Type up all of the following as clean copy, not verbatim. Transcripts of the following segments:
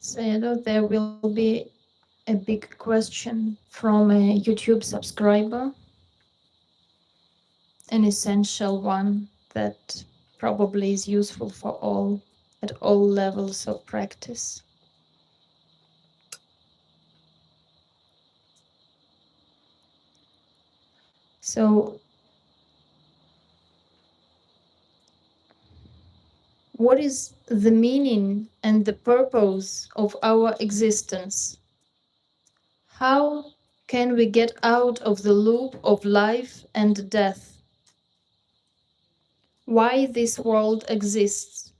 So there will be a big question from a YouTube subscriber, an essential one that probably is useful for all at all levels of practice. So, what is the meaning and the purpose of our existence? How can we get out of the loop of life and death? Why this world exists?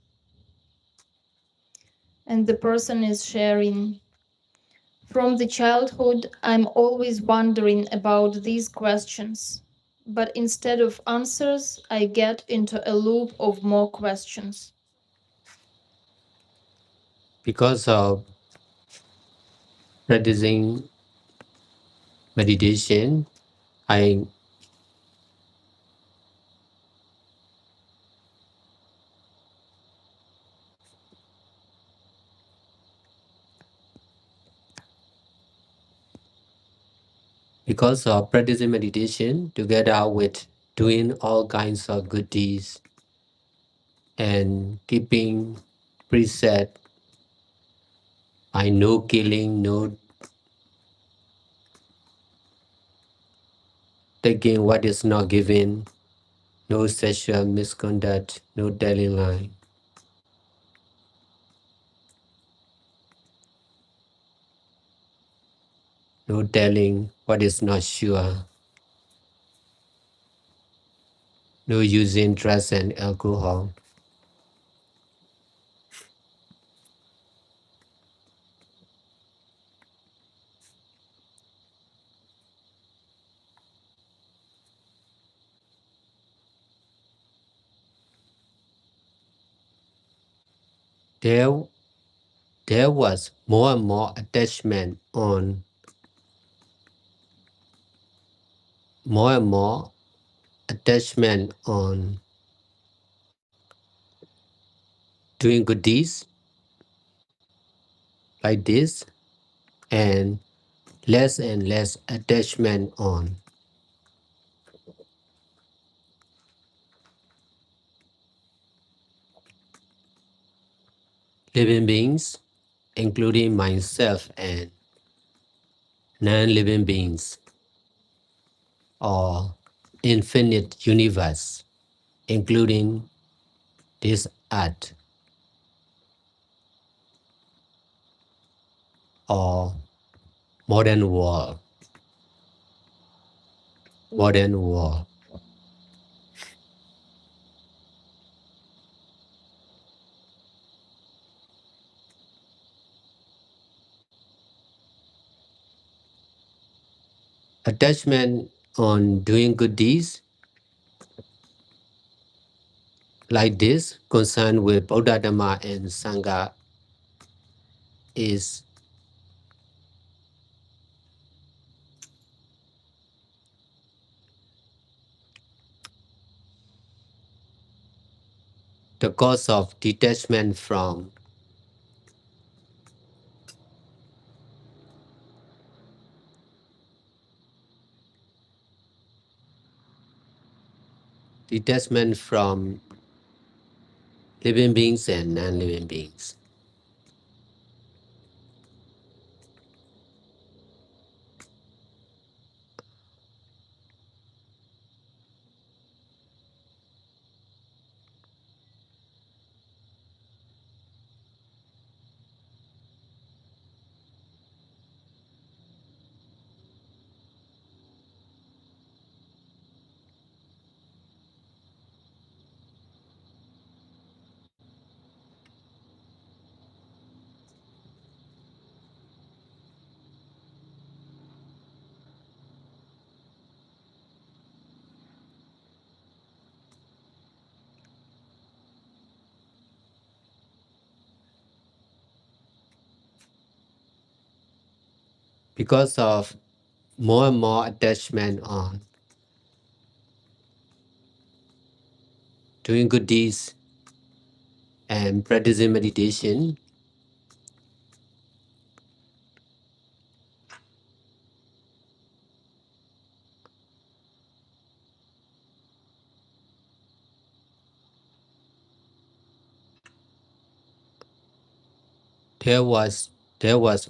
And the person is sharing, from the childhood, I'm always wondering about these questions, but instead of answers, I get into a loop of more questions. Because of practicing meditation, I because of practicing meditation together with doing all kinds of good deeds and keeping preset by no killing, no taking what is not given, no sexual misconduct, no telling lie, no telling what is not sure, no using drugs and alcohol. There, there was more and more attachment on more and more attachment on doing good deeds like this and less attachment on living beings, including myself and non-living beings, or infinite universe, including this earth, or modern world, modern world. Attachment on doing good deeds like this, concerned with Buddha Dhamma and Sangha, is the cause of detachment from living beings and non-living beings. Because of more and more attachment on doing good deeds and practicing meditation, there was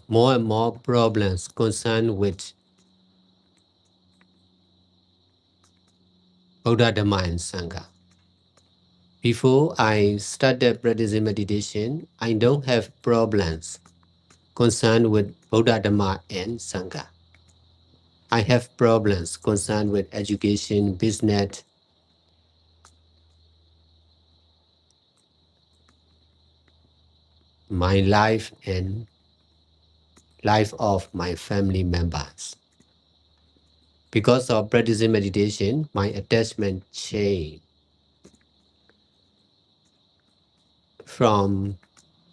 more and more problems concerned with Buddha Dhamma and Sangha. Before I started practicing meditation, I don't have problems concerned with Buddha Dhamma and Sangha. I have problems concerned with education, business, my life, and life of my family members. Because of practicing meditation, my attachment changed from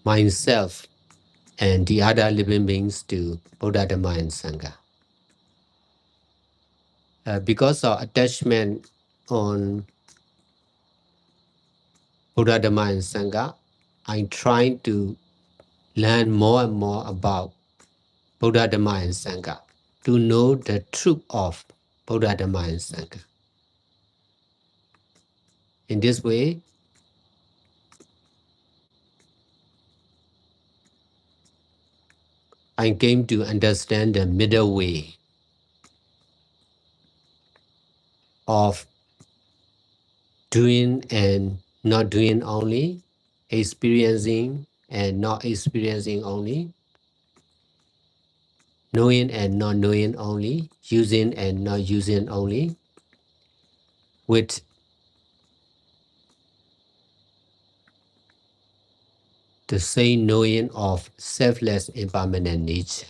myself and the other living beings to Buddha Dhamma and Sangha. Because of attachment on Buddha Dhamma and Sangha, I'm trying to learn more and more about Buddha Dhamma and Sangha to know the truth of Buddha Dhamma and Sangha. In this way, I came to understand the middle way of doing and not doing only, experiencing and not experiencing only, knowing and not knowing only, using and not using only, with the same knowing of selfless impermanent nature.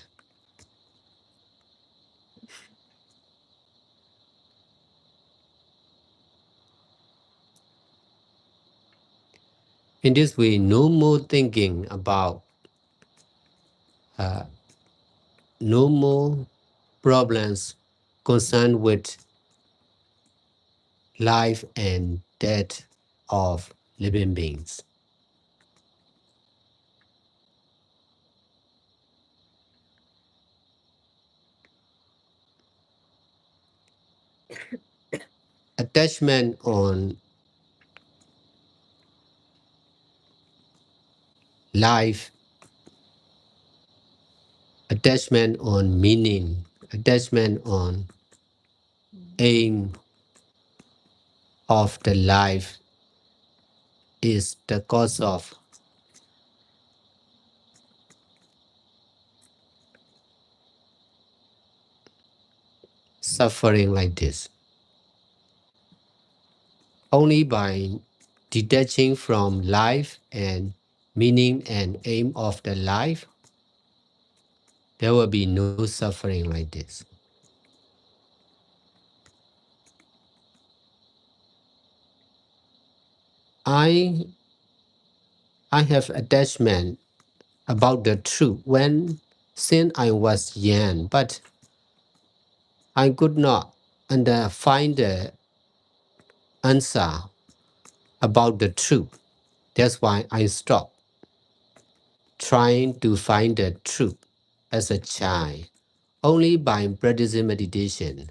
In this way, no more thinking about, no more problems concerned with life and death of living beings. Attachment on life, attachment on meaning, attachment on aim of the life is the cause of suffering like this. Only by detaching from life and meaning and aim of the life, there will be no suffering like this. I have attachment about the truth when since I was young, but I could not find the answer about the truth. That's why I stopped trying to find the truth as a child. Only by practicing meditation,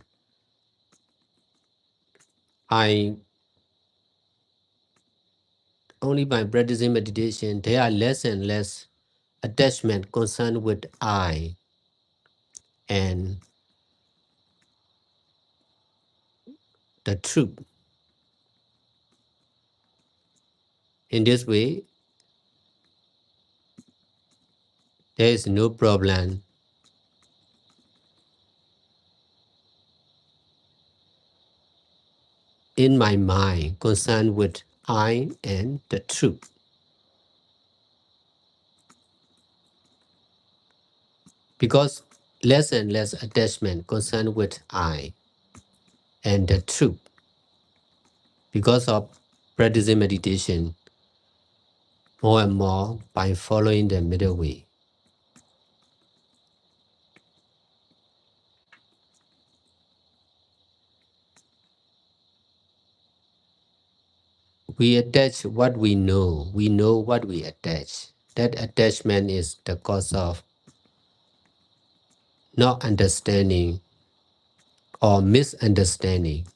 there are less and less attachment concerned with I and the truth. In this way, there is no problem in my mind concerned with I and the truth. Because less and less attachment concerned with I and the truth. Because of practicing meditation more and more by following the middle way. We attach what we know what we attach. That attachment is the cause of not understanding or misunderstanding.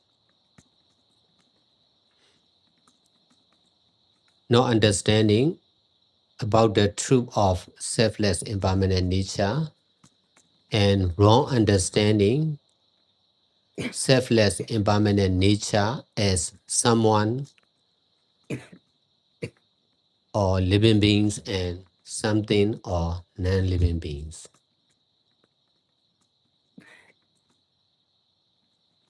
Not understanding about the truth of selfless impermanent nature and wrong understanding selfless impermanent nature as someone or living beings and something or non-living beings.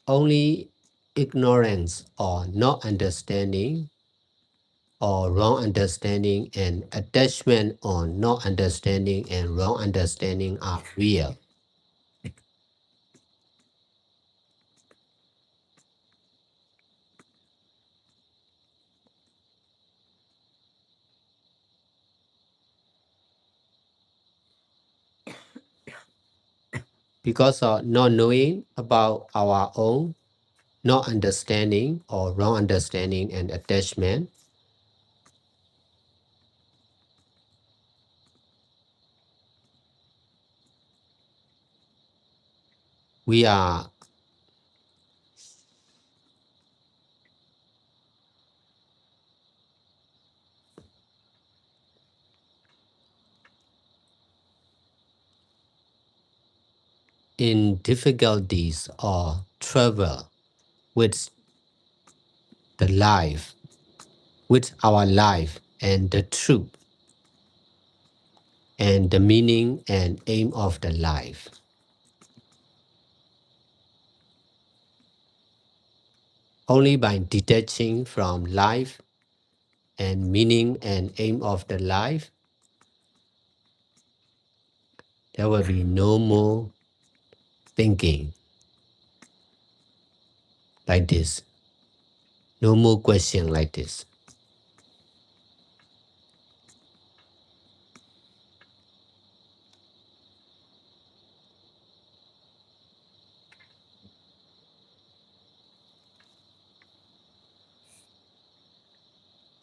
Only ignorance or not understanding or wrong understanding and attachment on not understanding and wrong understanding are real. Because of not knowing about our own not understanding or wrong understanding and attachment, we are in difficulties or trouble with the life, with our life and the truth and the meaning and aim of the life. Only by detaching from life and meaning and aim of the life, there will be no more thinking like this, no more question like this.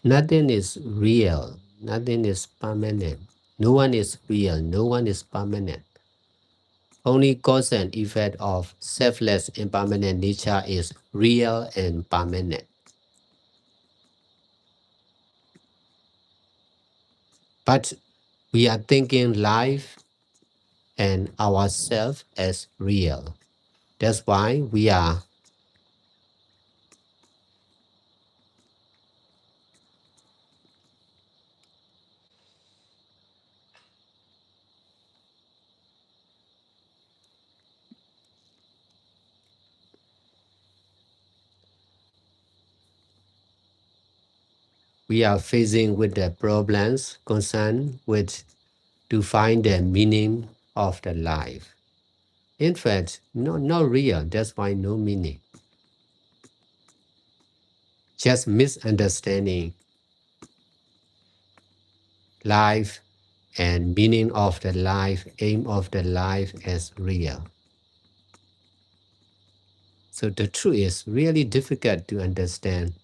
Nothing is real, nothing is permanent. No one is real, no one is permanent. Only cause and effect of selfless impermanent nature is real and permanent. But we are thinking life and ourselves as real. That's why we are facing with the problems concerned with to find the meaning of the life. In fact, not real, that's why no meaning. Just misunderstanding life and meaning of the life, aim of the life as real. So the truth is really difficult to understand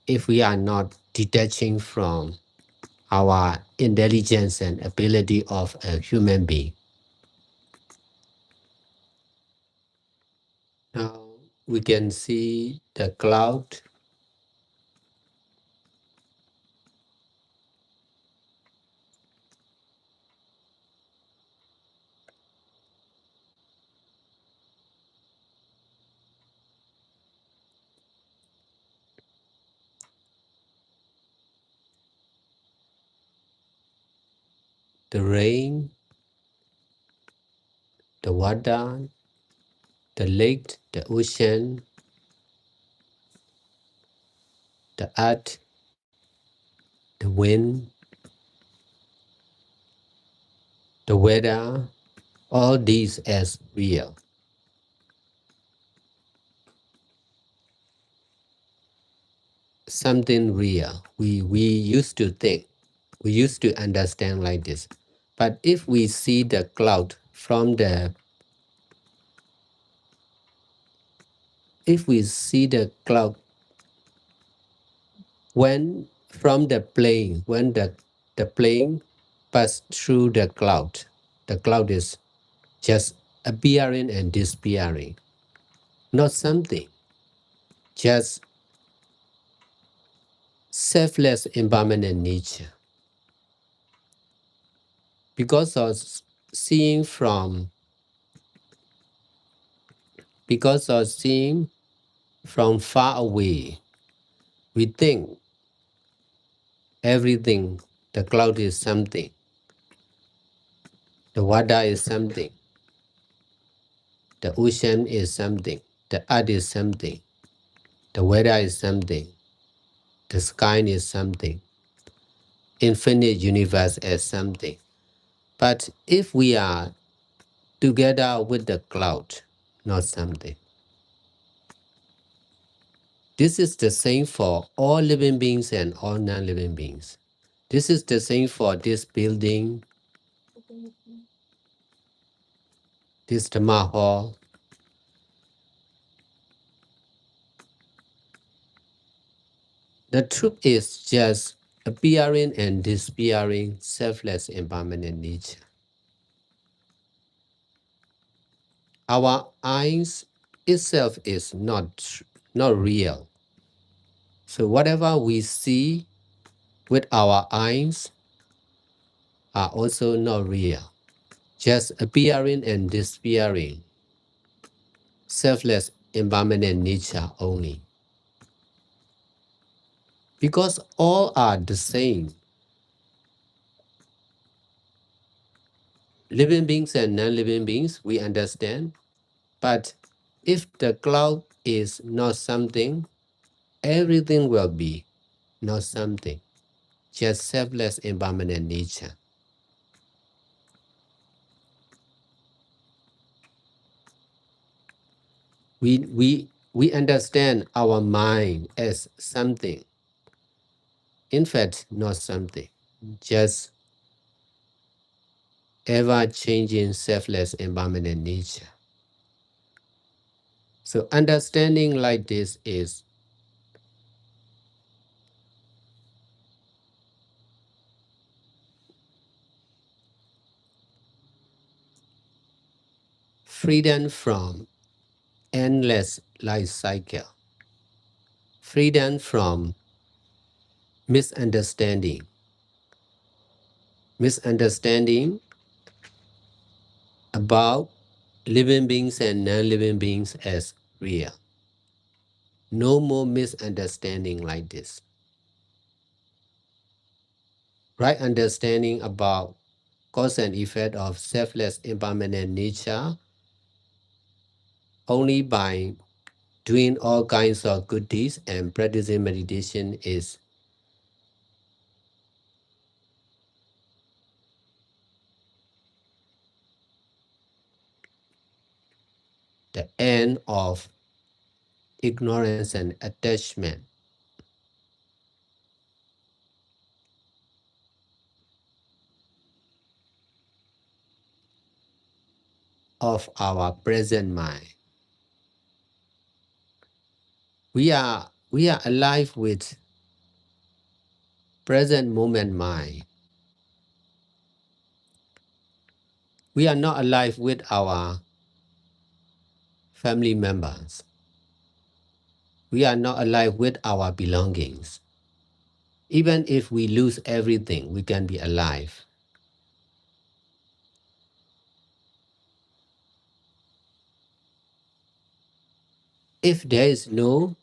if we are not detaching from our intelligence and ability of a human being. Now we can see the cloud, the rain, the water, the lake, the ocean, the earth, the wind, the weather, all these as real. Something real. We used to think, we used to understand like this. But if we see the cloud from the, if we see the cloud when from the plane, when the plane pass through the cloud is just appearing and disappearing. Not something, just selfless impermanent nature. Because of seeing from because of seeing from far away, we think everything, the cloud is something, the water is something, the ocean is something, the earth is something, the weather is something, the sky is something, infinite universe is something. But if we are together with the cloud, not something. This is the same for all living beings and all non-living beings. This is the same for this building, this Dhamma hall. The truth is just appearing and disappearing, selfless impermanent nature. Our eyes itself is not real. So whatever we see with our eyes are also not real. Just appearing and disappearing, selfless impermanent nature only. Because all are the same. Living beings and non-living beings, we understand. But if the cloud is not something, everything will be not something, just selfless impermanent nature. We understand our mind as something, in fact, not something, just ever-changing selfless impermanent nature. So understanding like this is freedom from endless life cycle, freedom from misunderstanding, misunderstanding about living beings and non-living beings as real. No more misunderstanding like this. Right understanding about cause and effect of selfless impermanent nature only by doing all kinds of good deeds and practicing meditation is the end of ignorance and attachment of our present mind. We are alive with present moment mind. We are not alive with our family members. We are not alive with our belongings. Even if we lose everything, we can be alive. If there is no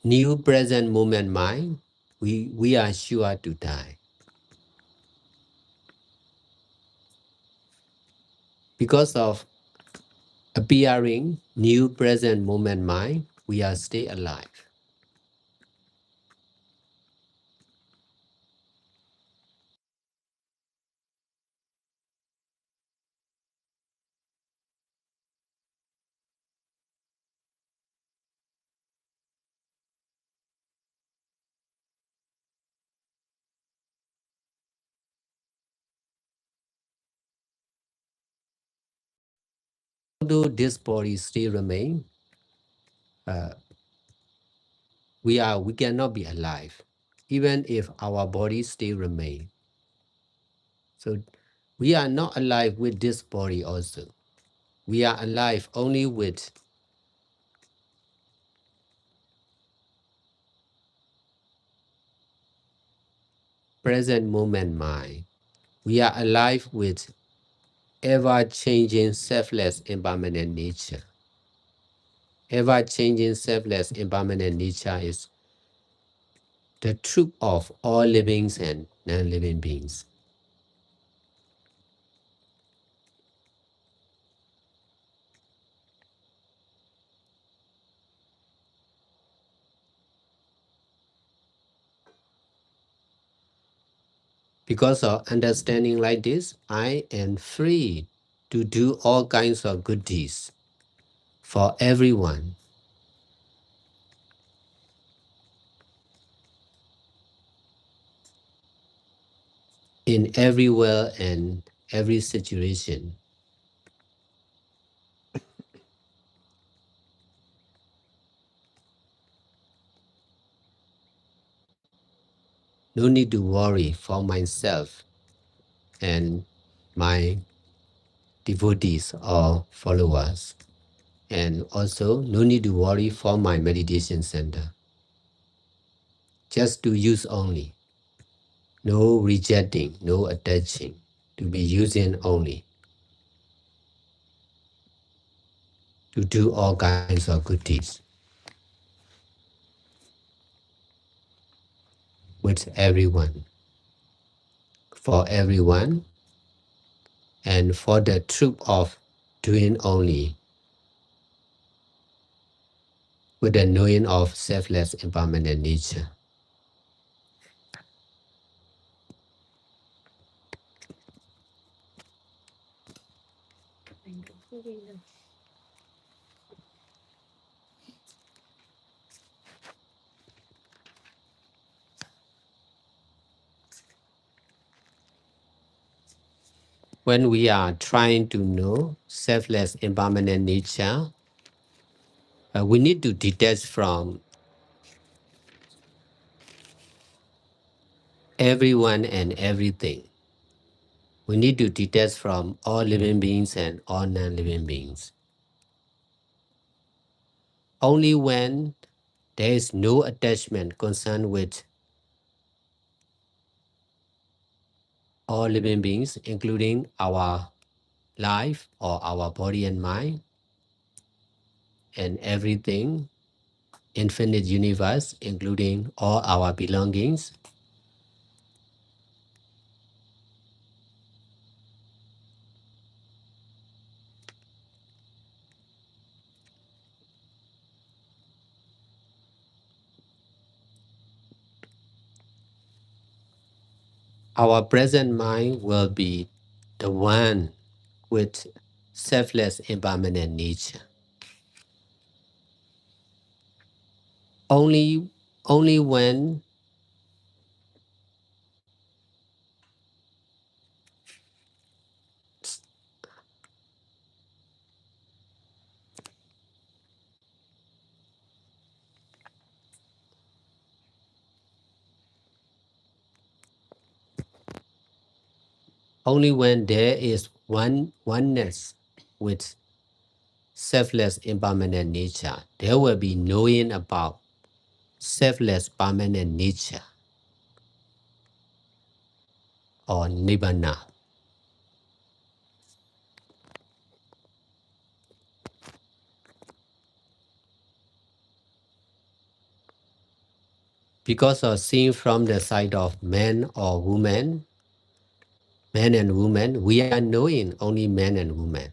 new present moment mind, we are sure to die. Because of appearing new present moment mind, we are still alive. Although this body still remain, we cannot be alive, even if our body still remain. So we are not alive with this body also. We are alive only with present moment mind. We are alive with ever-changing selfless impermanent nature. Ever-changing selfless impermanent nature is the truth of all living and non-living beings. Because of understanding like this, I am free to do all kinds of good deeds for everyone in everywhere and every situation. No need to worry for myself and my devotees or followers. And also, no need to worry for my meditation center. Just to use only. No rejecting, no attaching. To be using only. To do all kinds of good deeds with everyone. For everyone. And for the truth of doing only. With the knowing of selfless impermanent nature. When we are trying to know selfless impermanent nature, we need to detach from everyone and everything. We need to detach from all living beings and all non-living beings. Only when there is no attachment concerned with all living beings, including our life or our body and mind, and everything, infinite universe, including all our belongings, our present mind will be the one with selfless impermanent nature. Only when there is oneness with selfless impermanent nature, there will be knowing about selfless permanent nature or nibbana. Because of seeing from the side of man or woman, man and woman, we are knowing only man and woman.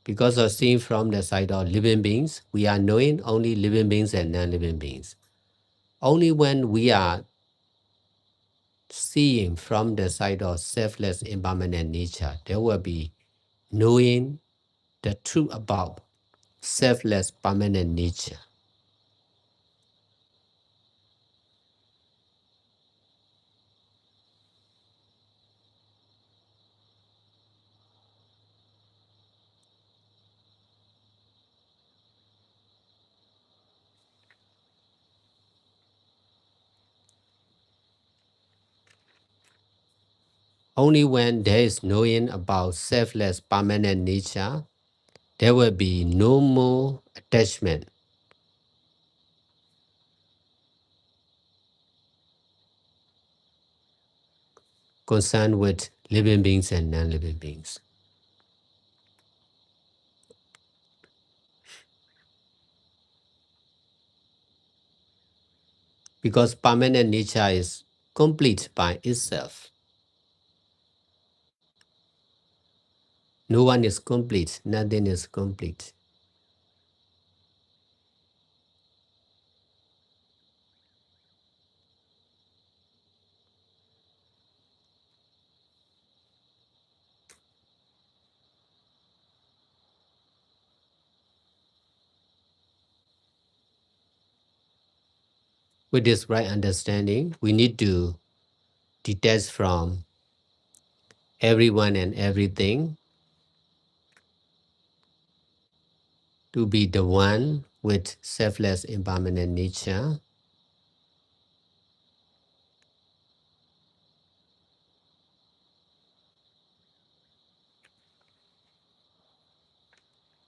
Because of seeing from the side of living beings, we are knowing only living beings and non-living beings. Only when we are seeing from the side of selfless impermanent nature, there will be knowing the truth about selfless permanent nature. Only when there is knowing about selfless permanent nature, there will be no more attachment concerned with living beings and non-living beings. Because permanent nature is complete by itself. No one is complete, nothing is complete. With this right understanding, we need to detach from everyone and everything to be the one with selfless impermanent nature.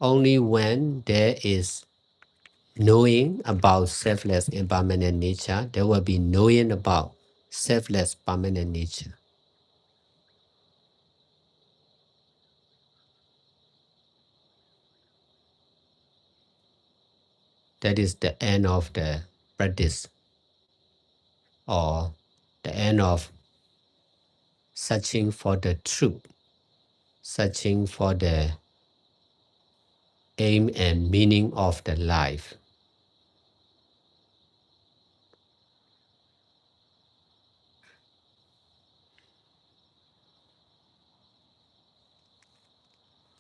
Only when there is knowing about selfless impermanent nature, there will be knowing about selfless permanent nature. That is the end of the practice, or the end of searching for the truth, searching for the aim and meaning of the life.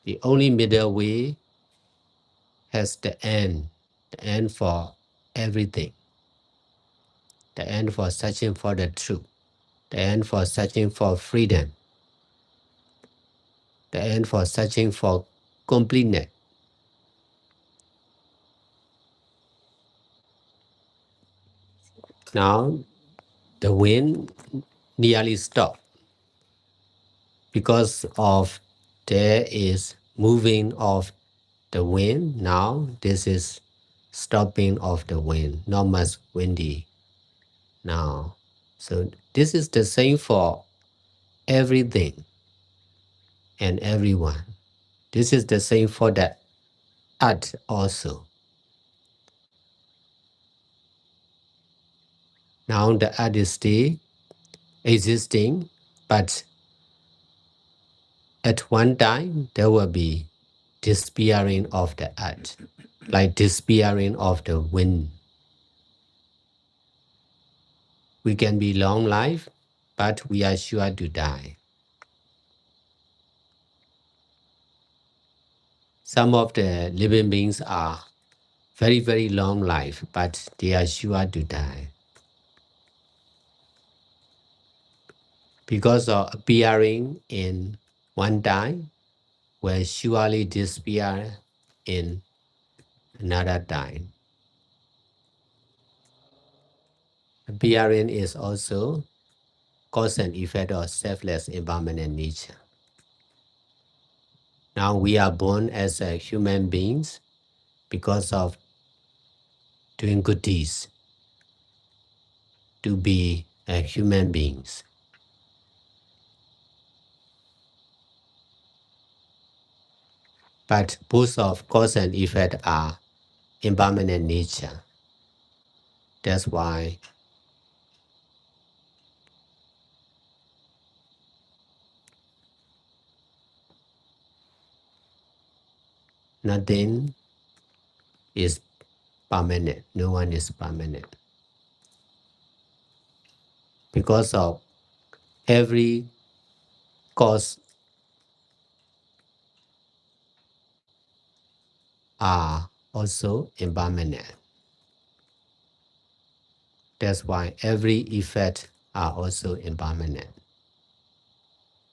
The only middle way has the end for everything, the end for searching for the truth, the end for searching for freedom, the end for searching for completeness. Now, the wind nearly stopped because of there is moving of the wind. Now, this is stopping of the wind, not much windy now. So this is the same for everything and everyone. This is the same for the earth also. Now the earth is still existing, but at one time there will be disappearing of the earth, like disappearing of the wind. We can be long life, but we are sure to die. Some of the living beings are very, very long life, but they are sure to die. Because of appearing in one time, will surely disappear in another time. Appearing is also cause and effect of selfless impermanent nature. Now we are born as a human beings because of doing good deeds to be a human beings. But both of cause and effect are impermanent nature. That's why nothing is permanent. No one is permanent. Because of every cause are also impermanent. That's why every effect are also impermanent.